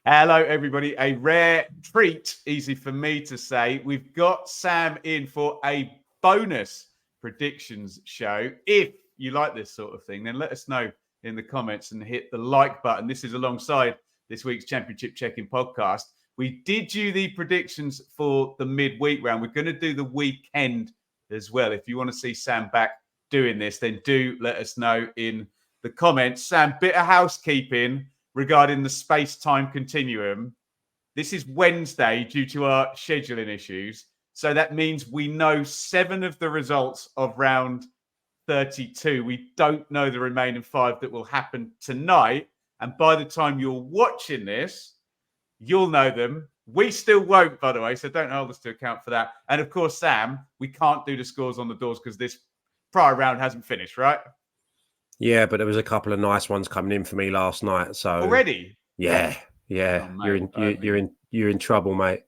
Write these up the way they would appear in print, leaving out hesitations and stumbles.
Hello, everybody. A rare treat, easy for me to say. We've got Sam in for a bonus predictions show. If you like this sort of thing, then let us know in the comments and hit the like button. This is alongside this week's Championship Check-In podcast. We did do the predictions for the midweek round. We're going to do the weekend as well. If you want to see Sam back doing this, then do let us know in the comments. Sam, bit of housekeeping regarding the space-time continuum. This is Wednesday due to our scheduling issues. So that means we know 7 of the results of round 32. We don't know the remaining 5 that will happen tonight. And by the time you're watching this, you'll know them. We still won't, by the way, so don't hold us to account for that. And of course, Sam, we can't do the scores on the doors because this prior round hasn't finished, right? Yeah, but there was a couple of nice ones coming in for me last night. So already, yeah, oh, mate, you're in trouble, mate.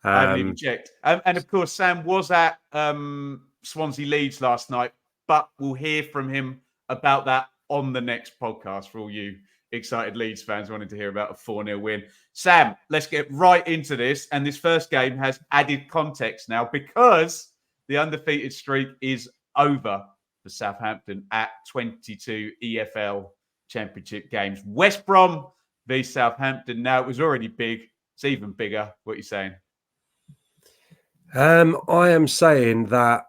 I haven't even checked. And of course, Sam was at Swansea Leeds last night, but we'll hear from him about that on the next podcast for all you excited Leeds fans wanting to hear about a 4-0 win. Sam, let's get right into this. And this first game has added context now because the undefeated streak is over for Southampton at 22 EFL Championship games. West Brom v Southampton. Now, it was already big. It's even bigger. What are you saying? I am saying that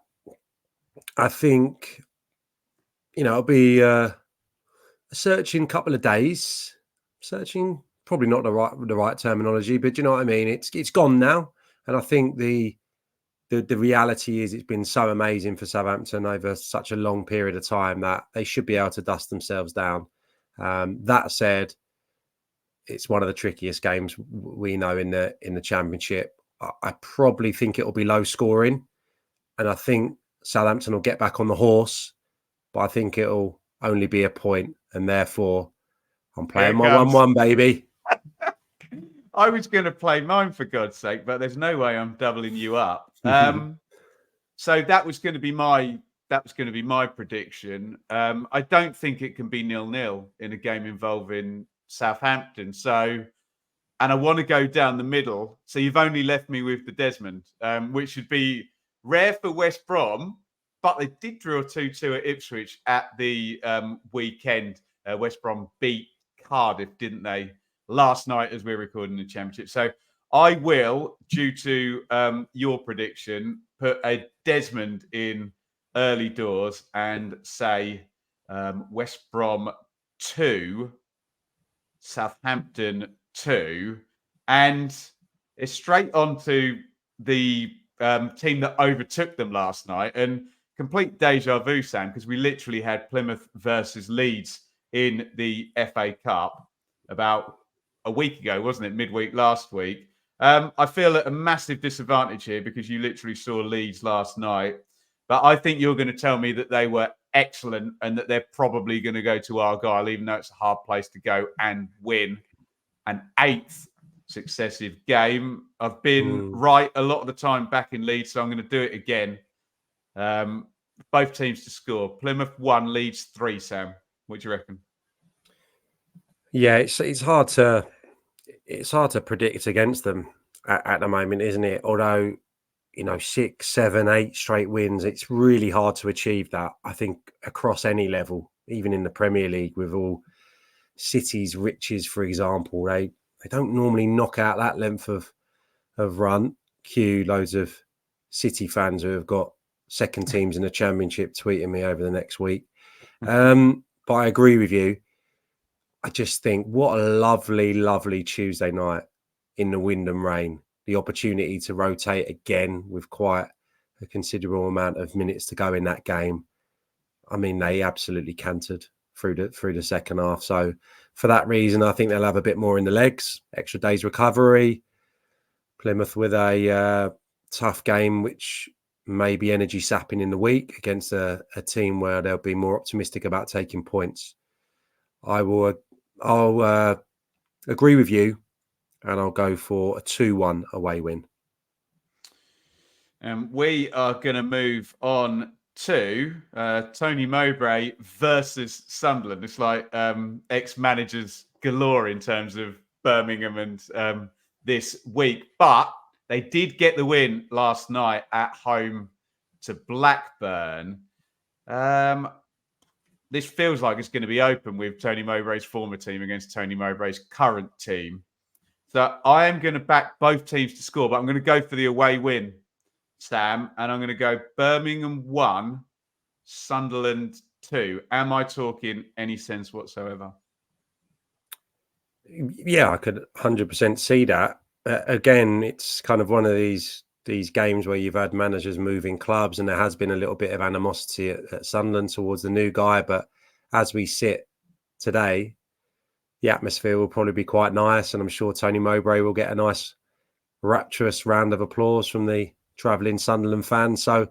I think, it'll be a searching couple of days. Searching, probably not the right terminology, but you know what I mean? It's gone now. And I think the reality is it's been so amazing for Southampton over such a long period of time that they should be able to dust themselves down. That said, it's one of the trickiest games we know in the Championship. I probably think it'll be low scoring, and I think Southampton will get back on the horse, but I think it'll only be a point, and therefore I'm playing my 1-1, baby. I was going to play mine for God's sake, but there's no way I'm doubling you up. So that was going to be my prediction. I don't think it can be 0-0 in a game involving Southampton. So, and I want to go down the middle. So you've only left me with the Desmond, which would be rare for West Brom, but they did draw 2-2 at Ipswich at the weekend. West Brom beat Cardiff, didn't they, last night as we're recording the Championship. So I will, due to your prediction, put a Desmond in early doors and say West Brom 2, Southampton 2, and it's straight on to the team that overtook them last night. And complete deja vu, Sam, because we literally had Plymouth versus Leeds in the FA Cup about a week ago, wasn't it? Midweek last week. I feel at a massive disadvantage here because you literally saw Leeds last night. But I think you're going to tell me that they were excellent and that they're probably going to go to Argyle, even though it's a hard place to go and win an 8th successive game. I've been right a lot of the time back in Leeds, so I'm going to do it again. Both teams to score. Plymouth 1, Leeds 3, Sam. What do you reckon? Yeah, it's hard to predict against them at the moment, isn't it? Although 6, 7, 8 straight wins, it's really hard to achieve that. I think across any level, even in the Premier League, with all City's riches, for example, they don't normally knock out that length of run. Cue loads of City fans who have got second teams in the Championship tweeting me over the next week. But I agree with you. I just think what a lovely, lovely Tuesday night in the wind and rain. The opportunity to rotate again with quite a considerable amount of minutes to go in that game. I mean, they absolutely cantered through the second half. So for that reason, I think they'll have a bit more in the legs, extra day's recovery. Plymouth with a tough game, which may be energy sapping in the week against a team where they'll be more optimistic about taking points. I'll agree with you, and I'll go for a 2-1 away win. We are going to move on to Tony Mowbray versus Sunderland. It's like ex-managers galore in terms of Birmingham and this week. But they did get the win last night at home to Blackburn. This feels like it's going to be open with Tony Mowbray's former team against Tony Mowbray's current team. So I am going to back both teams to score, but I'm going to go for the away win, Sam, and I'm going to go Birmingham 1, Sunderland 2. Am I talking any sense whatsoever? Yeah, I could 100% see that. Again, it's kind of one of these games where you've had managers moving clubs, and there has been a little bit of animosity at Sunderland towards the new guy. But as we sit today, the atmosphere will probably be quite nice, and I'm sure Tony Mowbray will get a nice rapturous round of applause from the travelling Sunderland fans. So,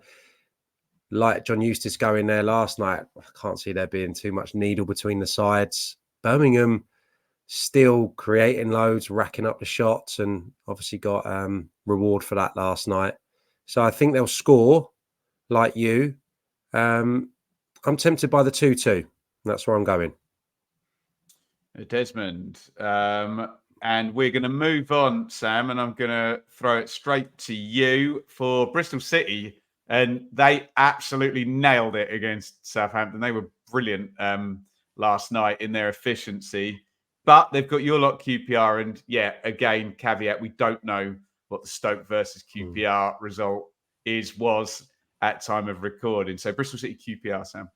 like John Eustace going there last night, I can't see there being too much needle between the sides. Birmingham still creating loads, racking up the shots, and obviously got reward for that last night. So I think they'll score like you. I'm tempted by the 2-2. That's where I'm going. Desmond. And we're going to move on, Sam, and I'm going to throw it straight to you for Bristol City. And they absolutely nailed it against Southampton. They were brilliant last night in their efficiency. But they've got your lot QPR. And yeah, again, caveat, we don't know what the Stoke versus QPR result was at time of recording. So Bristol City QPR, Sam.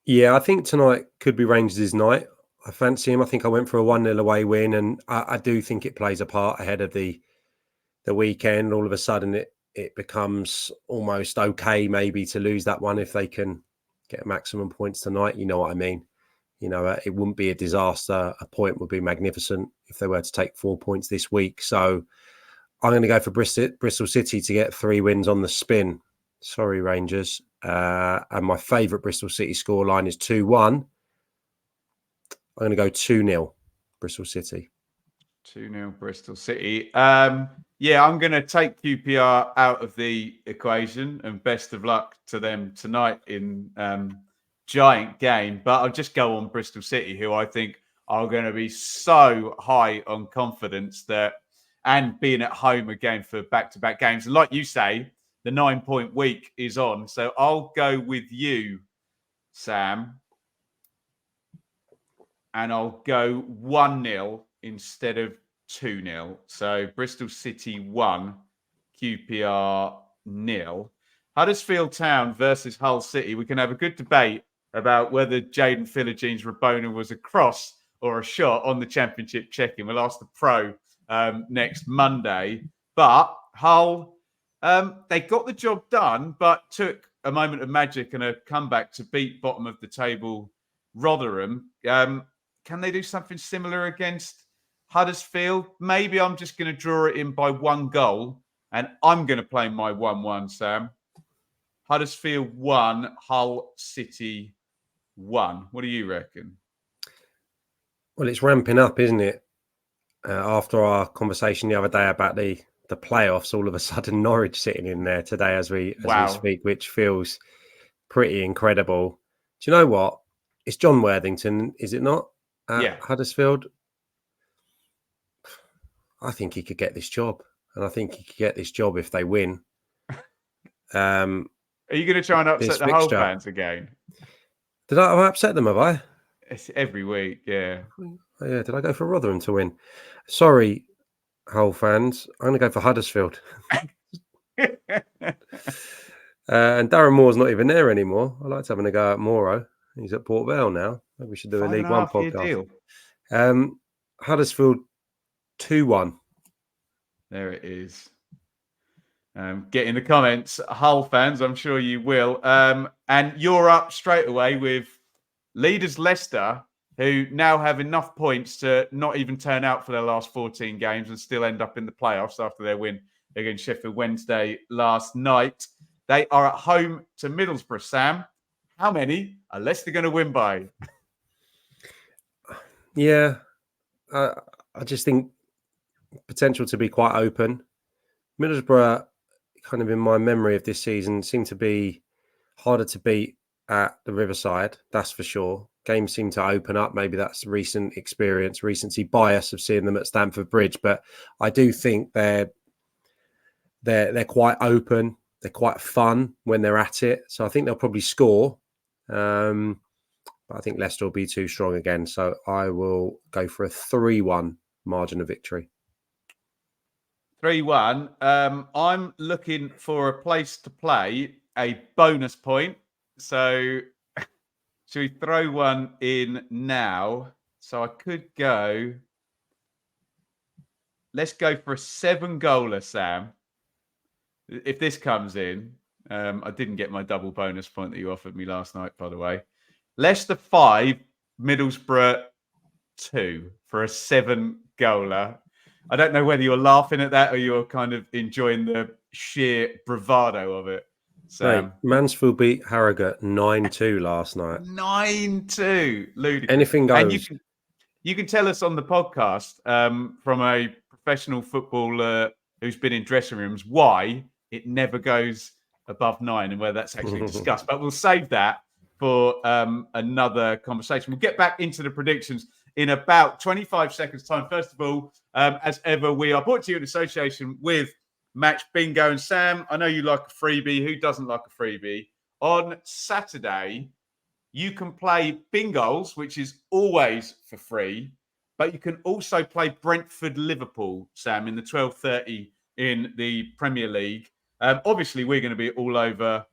Yeah, I think tonight could be Rangers' night. I fancy him. I think I went for a 1-0 away win, and I do think it plays a part ahead of the weekend. All of a sudden, it becomes almost okay maybe to lose that one if they can get maximum points tonight. You know what I mean? You know, it wouldn't be a disaster. A point would be magnificent if they were to take 4 points this week. So I'm going to go for Bristol City to get 3 wins on the spin. Sorry, Rangers. And my favourite Bristol City scoreline is 2-1. I'm going to go 2-0 Bristol City. 2-0 Bristol City. Yeah, I'm going to take QPR out of the equation, and best of luck to them tonight in giant game. But I'll just go on Bristol City, who I think are going to be so high on confidence that, and being at home again for back-to-back games. And like you say, the 9-point week is on. So I'll go with you, Sam. And I'll go 1-0 instead of 2-0. So Bristol City 1, QPR 0. Huddersfield Town versus Hull City. We can have a good debate about whether Jaden Philogene Rabona was a cross or a shot on the Championship check-in. We'll ask the pro next Monday. But Hull, they got the job done, but took a moment of magic and a comeback to beat bottom of the table Rotherham. Can they do something similar against Huddersfield? Maybe I'm just going to draw it in by 1 goal, and I'm going to play my 1-1, Sam. Huddersfield 1, Hull City 1. What do you reckon? Well, it's ramping up, isn't it? After our conversation the other day about the playoffs, all of a sudden Norwich sitting in there today as we speak, which feels pretty incredible. Do you know what? It's John Worthington, is it not? Yeah. Huddersfield. I think he could get this job, and I think he could get this job if they win. Are you going to try and upset the Hull fans again? Did I upset them? Have I? It's every week, yeah. Oh, yeah. Did I go for Rotherham to win? Sorry, Hull fans. I'm going to go for Huddersfield. And Darren Moore's not even there anymore. I liked having a go at Mooro. He's at Port Vale now. Maybe we should do a League One podcast. Deal. Huddersfield 2-1. There it is. Get in the comments, Hull fans. I'm sure you will. And you're up straight away with leaders Leicester, who now have enough points to not even turn out for their last 14 games and still end up in the playoffs after their win against Sheffield Wednesday last night. They are at home to Middlesbrough, Sam. How many are Leicester going to win by? Yeah, I just think potential to be quite open. Middlesbrough, kind of in my memory of this season, seem to be harder to beat at the Riverside, that's for sure. games seem to open up. Maybe that's recent experience, recency bias of seeing them at Stamford Bridge. But I do think they're quite open. They're quite fun when they're at it. So I think they'll probably score. But I think Leicester will be too strong again. So I will go for a 3-1 margin of victory. 3-1. I'm looking for a place to play a bonus point. So should we throw one in now? So I could go. Let's go for a 7-goaler, Sam. If this comes in, I didn't get my double bonus point that you offered me last night, by the way. Leicester 5, Middlesbrough 2 for a 7-goaler. I don't know whether you're laughing at that or you're kind of enjoying the sheer bravado of it, Sam. Mate, Mansfield beat Harrogate 9-2 last night. 9-2. Ludicrous. Anything goes. And you can tell us on the podcast from a professional footballer who's been in dressing rooms why it never goes above 9 and where that's actually discussed. But we'll save that for another conversation. We'll get back into the predictions in about 25 seconds' time. First of all, as ever, we are brought to you in association with Match Bingo. And Sam, I know you like a freebie. Who doesn't like a freebie? On Saturday, you can play Bingos, which is always for free, but you can also play Brentford-Liverpool, Sam, in the 12:30 in the Premier League. Obviously, we're going to be all over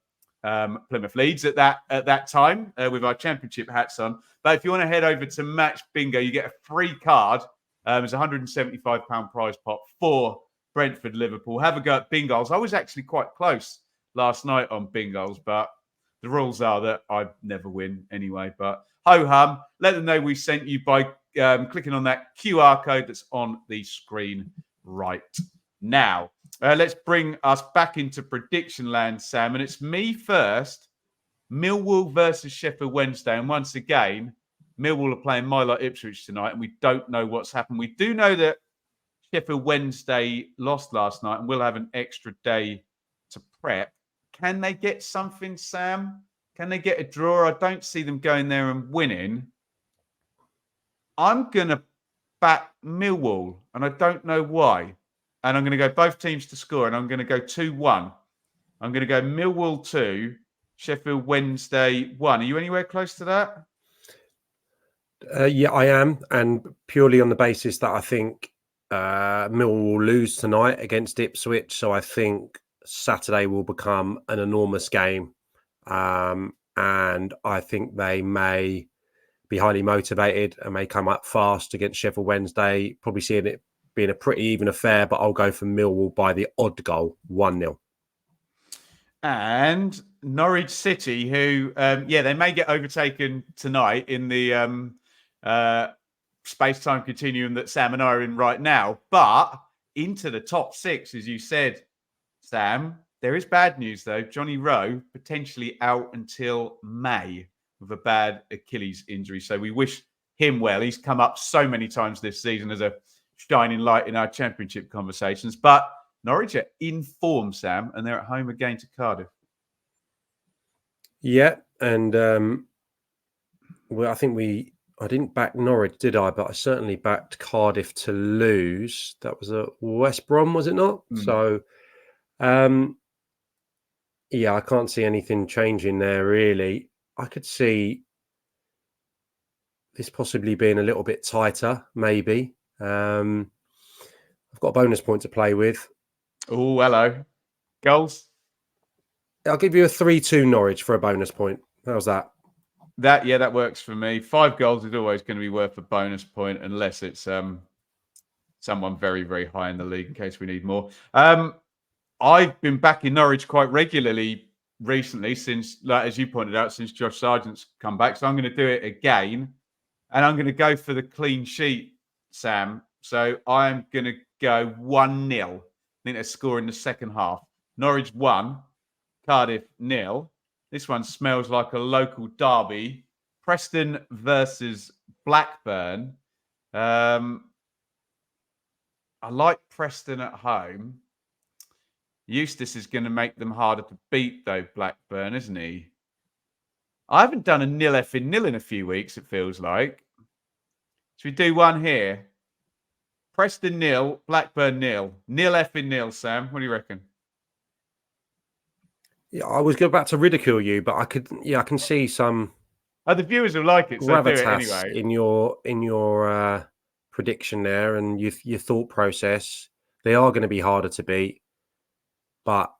Plymouth Leeds at that time with our Championship hats on. But if you want to head over to Match Bingo, you get a free card. It's a £175 prize pot for Brentford-Liverpool. Have a go at Bingos. I was actually quite close last night on Bingos, but the rules are that I never win anyway. But ho-hum, let them know we sent you by clicking on that QR code that's on the screen right now. Let's bring us back into prediction land, Sam. And it's me first. Millwall versus Sheffield Wednesday. And once again, Millwall are playing my lot Ipswich tonight, and we don't know what's happened. We do know that Sheffield Wednesday lost last night, and we'll have an extra day to prep. Can they get something, Sam? Can they get a draw? I don't see them going there and winning. I'm going to back Millwall, and I don't know why. And I'm going to go both teams to score, and I'm going to go 2-1. I'm going to go Millwall 2, Sheffield Wednesday 1. Are you anywhere close to that? Yeah, I am. And purely on the basis that I think Millwall will lose tonight against Ipswich. So I think Saturday will become an enormous game. And I think they may be highly motivated and may come up fast against Sheffield Wednesday. Probably seeing it being a pretty even affair, but I'll go for Millwall by the odd goal, 1-0. And Norwich City, who, they may get overtaken tonight in the space-time continuum that Sam and I are in right now. But into the top 6, as you said, Sam, there is bad news, though. Johnny Rowe potentially out until May with a bad Achilles injury. So we wish him well. He's come up so many times this season as a shining light in our Championship conversations. But Norwich are in form, Sam, and they're at home again to Cardiff. Yeah, and I think I didn't back Norwich, did I? But I certainly backed Cardiff to lose. That was a West Brom, was it not? So, yeah, I can't see anything changing there, really. I could see this possibly being a little bit tighter, maybe. I've got a bonus point to play with. Oh, hello. Goals? I'll give you a 3-2 Norwich for a bonus point. How's that? That works for me. 5 goals is always going to be worth a bonus point unless it's someone very, very high in the league in case we need more. I've been backing Norwich quite regularly recently since, like, as you pointed out, since Josh Sargent's come back. So I'm going to do it again. And I'm going to go for the clean sheet, Sam. So I'm going to go 1-0. I think they're scoring the second half. Norwich 1, Cardiff 0. This one smells like a local derby. Preston versus Blackburn. I like Preston at home. Eustace is going to make them harder to beat, though, Blackburn, isn't he? I haven't done a nil in a few weeks, it feels like. Should we do one here? Preston 0, Blackburn 0. Nil, Sam. What do you reckon? Yeah, I was about to ridicule you, but I can see some The viewers will like it, so do it gravitas anyway. in your prediction there and your thought process. They are going to be harder to beat, but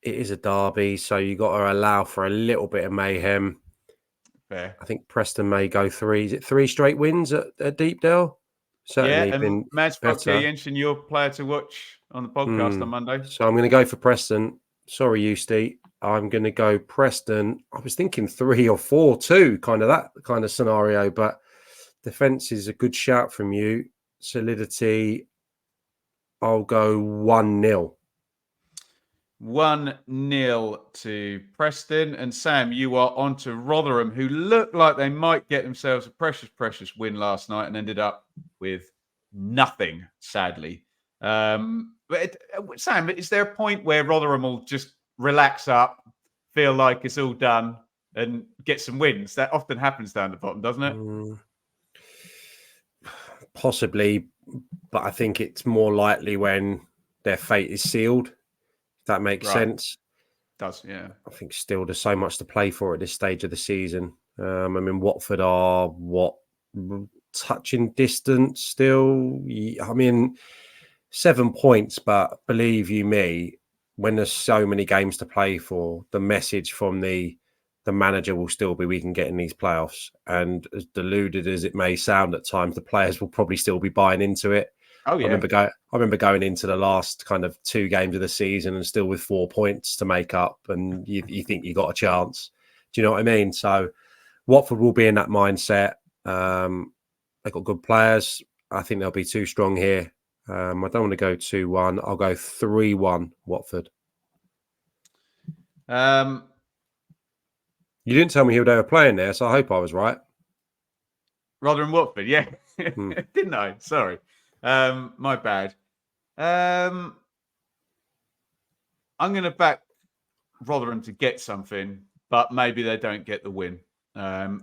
it is a derby, so you got to allow for a little bit of mayhem. Fair. I think Preston may go 3. Is it 3 straight wins at Deepdale? Certainly Yeah, and been Mads better. Jensen, your player to watch on the podcast on Monday. So I'm going to go for Preston. Sorry, Eustace. I'm going to go Preston. I was thinking 3 or 4-2, that kind of scenario, but defence is a good shout from you. Solidity, I'll go 1-0. 1-0 to Preston. And Sam, you are on to Rotherham, who looked like they might get themselves a precious win last night and ended up with nothing, sadly. Sam, is there a point where Rotherham will just relax up, feel like it's all done, and get some wins? That often happens down the bottom, doesn't it? Possibly, but I think it's more likely when their fate is sealed. If that makes sense. Does, yeah. I think still there's so much to play for at this stage of the season. Watford are touching distance still. 7 points, but believe you me, when there's so many games to play for, the message from the manager will still be we can get in these playoffs. And as deluded as it may sound at times, the players will probably still be buying into it. Oh, yeah. I remember going into the last kind of 2 games of the season and still with 4 points to make up, and you think you got a chance. Do you know what I mean? So Watford will be in that mindset. They've got good players. I think they'll be too strong here. I don't want to go 2-1. I'll go 3-1 Watford. You didn't tell me who they were playing there, so I hope I was right. Rotherham Watford, yeah. Didn't I? Sorry. My bad. I'm going to back Rotherham to get something, but maybe they don't get the win.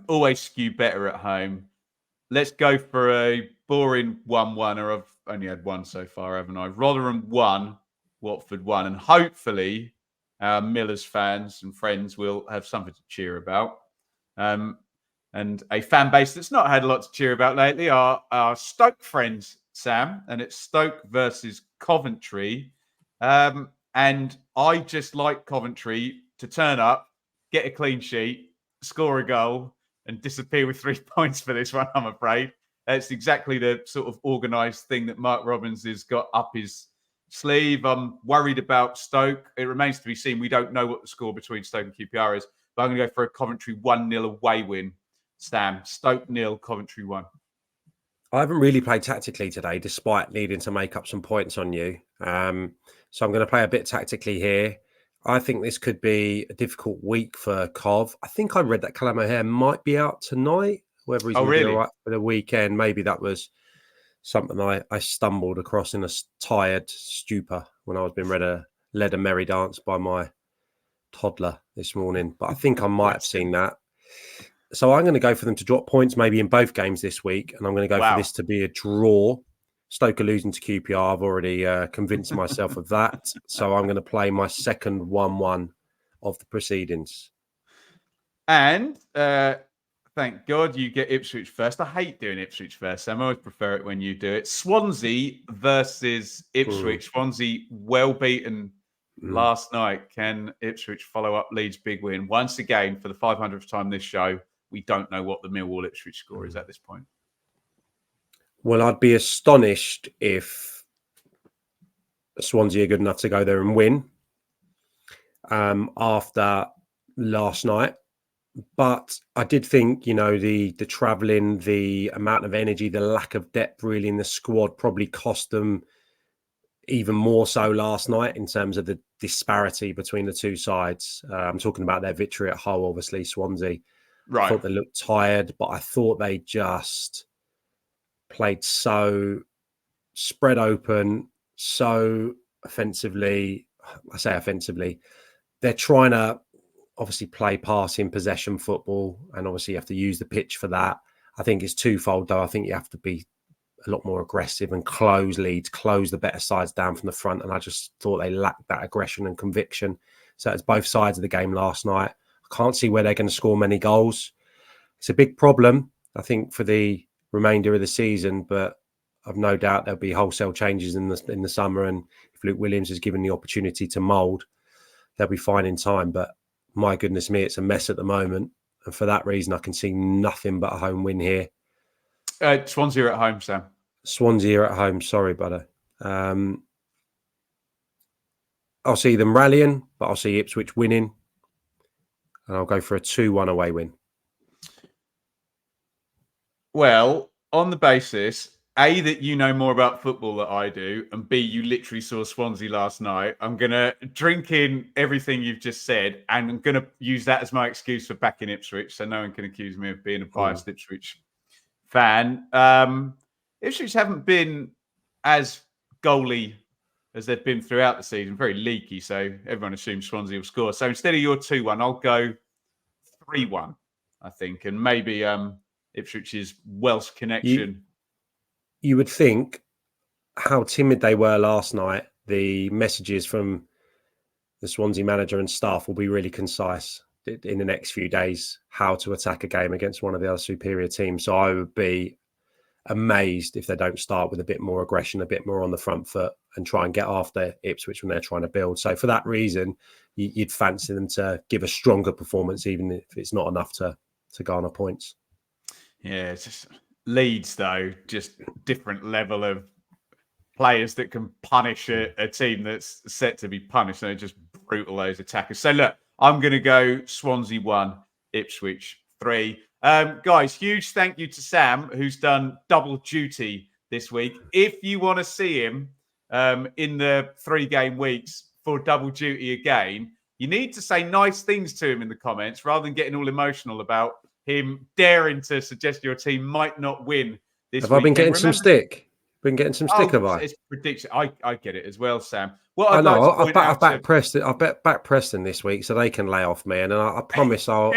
Always skew better at home. Let's go for a boring 1-1, or I've only had one so far, haven't I? Rotherham 1, Watford 1, and hopefully our Millers fans and friends will have something to cheer about. And a fan base that's not had a lot to cheer about lately are our Stoke friends, Sam, and it's Stoke versus Coventry. And I just like Coventry to turn up, get a clean sheet, score a goal, and disappear with 3 points for this one, I'm afraid. It's exactly the sort of organised thing that Mark Robbins has got up his sleeve. I'm worried about Stoke. It remains to be seen. We don't know what the score between Stoke and QPR is, but I'm going to go for a Coventry 1-0 away win. Sam, Stoke 0, Coventry 1. I haven't really played tactically today, despite needing to make up some points on you. So I'm going to play a bit tactically here. I think this could be a difficult week for Cov. I think I read that Callum O'Hare might be out tonight. Whether he's going to be all right for the weekend, maybe that was something I stumbled across in a tired stupor when I was being led a merry dance by my toddler this morning. But I think I might have seen that. So I'm going to go for them to drop points maybe in both games this week, and I'm going to go for this to be a draw. Stoke are losing to QPR. I've already convinced myself of that. So I'm going to play my second 1-1 of the proceedings. And thank God you get Ipswich first. I hate doing Ipswich first, Sam. I always prefer it when you do it. Swansea versus Ipswich. Swansea well beaten last night. Can Ipswich follow up Leeds' big win? Once again, for the 500th time this show, we don't know what the Millwall Ipswich score is at this point. Well, I'd be astonished if Swansea are good enough to go there and win after last night. But I did think, the travelling, the amount of energy, the lack of depth really in the squad probably cost them even more so last night in terms of the disparity between the two sides. I'm talking about their victory at Hull, obviously, Swansea. Right. I thought they looked tired, but I thought they just played so spread open, so offensively. I say offensively. They're trying to obviously play passing possession football, and obviously you have to use the pitch for that. I think it's twofold, though. I think you have to be a lot more aggressive and close leads, close the better sides down from the front. And I just thought they lacked that aggression and conviction. So it's both sides of the game last night. I can't see where they're going to score many goals. It's a big problem, I think, for the remainder of the season, but I've no doubt there'll be wholesale changes in the summer. And if Luke Williams is given the opportunity to mould, they'll be fine in time. But my goodness me, it's a mess at the moment. And for that reason, I can see nothing but a home win here. Swansea are at home, Sam. Swansea are at home. Sorry, brother. I'll see them rallying, but I'll see Ipswich winning. And I'll go for a 2-1 away win. Well, on the basis, A, that you know more about football than I do, and B, you literally saw Swansea last night, I'm going to drink in everything you've just said, and I'm going to use that as my excuse for backing Ipswich, so no one can accuse me of being a biased Ipswich fan. Ipswich haven't been as goaly as they've been throughout the season, very leaky, so everyone assumes Swansea will score. So instead of your 2-1, I'll go 3-1, I think, and maybe Ipswich's Welsh connection. You would think how timid they were last night, the messages from the Swansea manager and staff will be really concise in the next few days, how to attack a game against one of the other superior teams. So I would be amazed if they don't start with a bit more aggression, a bit more on the front foot, and try and get after Ipswich when they're trying to build. So for that reason, you'd fancy them to give a stronger performance, even if it's not enough to garner points. Yeah, it's just Leeds, though, just different level of players that can punish a team that's set to be punished. They're just brutal, those attackers. So look, I'm going to go Swansea 1, Ipswich 3. Guys, huge thank you to Sam, who's done double duty this week. If you want to see him in the 3-game weeks for double duty again, you need to say nice things to him in the comments rather than getting all emotional about him daring to suggest your team might not win this week. Have I been getting some stick? Been getting some stick, have I? It's prediction. I get it as well, Sam. I know. I've backed Preston. I bet back Preston this week, so they can lay off me. And I promise I'll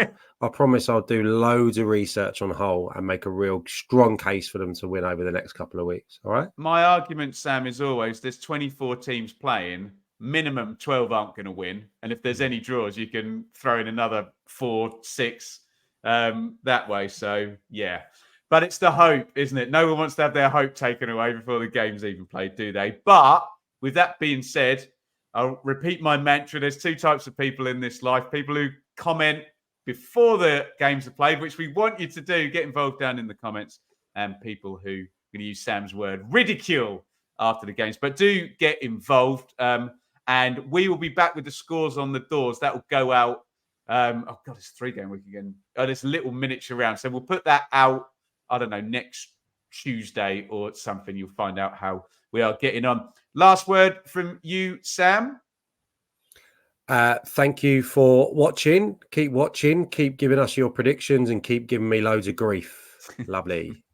do loads of research on Hull and make a real strong case for them to win over the next couple of weeks. All right. My argument, Sam, is always there's 24 teams playing. Minimum 12 aren't going to win, and if there's any draws, you can throw in another 4, 6 that way. So yeah. But it's the hope, isn't it? No one wants to have their hope taken away before the game's even played, do they? But with that being said, I'll repeat my mantra. There's 2 types of people in this life. People who comment before the games are played, which we want you to do. Get involved down in the comments. And people who, I'm going to use Sam's word, ridicule after the games. But do get involved. And we will be back with the scores on the doors. That will go out. Oh, God, it's 3-game week again. There's a little miniature round. So we'll put that out, I don't know, next Tuesday or something. You'll find out how we are getting on. Last word from you, Sam. Thank you for watching. Keep watching. Keep giving us your predictions and keep giving me loads of grief. Lovely.